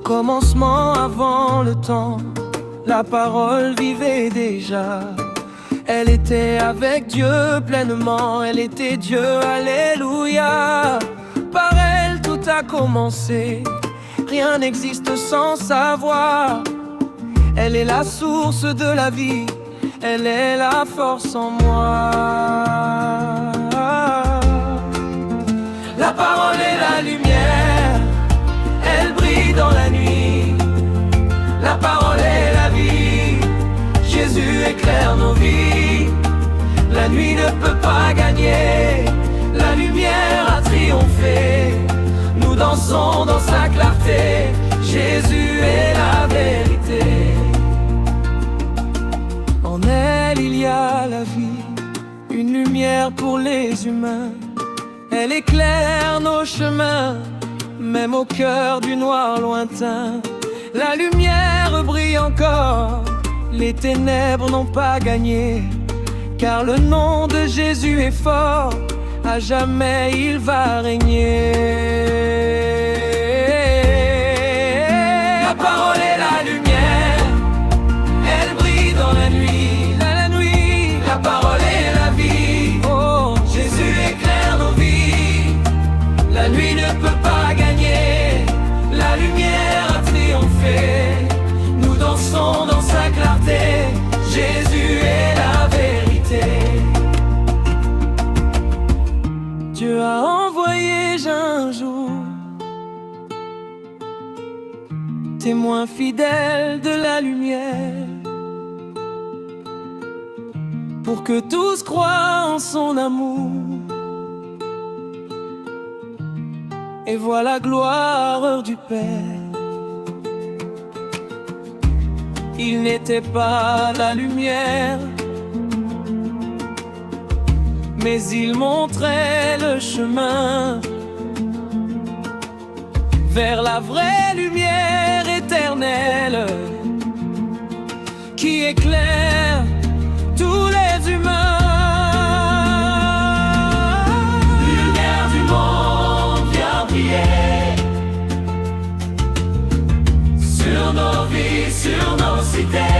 commencement, avant le temps, la parole vivait déjà. Elle était avec Dieu pleinement, elle était Dieu, alléluia. Par elle tout a commencé, rien n'existe sans savoir. Elle est la source de la vie, elle est la force en moi. La parole est la lumière, elle brille dans la nuit. La parole est la vie, Jésus éclaire nos vies. La nuit ne peut pas gagner, la lumière a triomphé. Nous dansons dans sa clarté, Jésus est la vérité. En elle il y a la vie, une lumière pour les humains. Elle éclaire nos chemins, même au cœur du noir lointain. La lumière brille encore, les ténèbres n'ont pas gagné. Car le nom de Jésus est fort, à jamais il va régner. La parole est la lumière, elle brille dans la nuit. La nuit, la parole est la vie. Oh, Jésus éclaire nos vies. La nuit ne peut pas gagner, la lumière a triomphé. Nous dansons dans sa clarté, Jésus est la vérité. Dieu a envoyé un jour, témoin fidèle de la lumière, pour que tous croient en son amour et voient la gloire du Père. Il n'était pas la lumière, mais il montrait le chemin vers la vraie lumière éternelle qui éclaire tous les humains. Lumière du monde, viens briller sur nos vies, sur nos cités.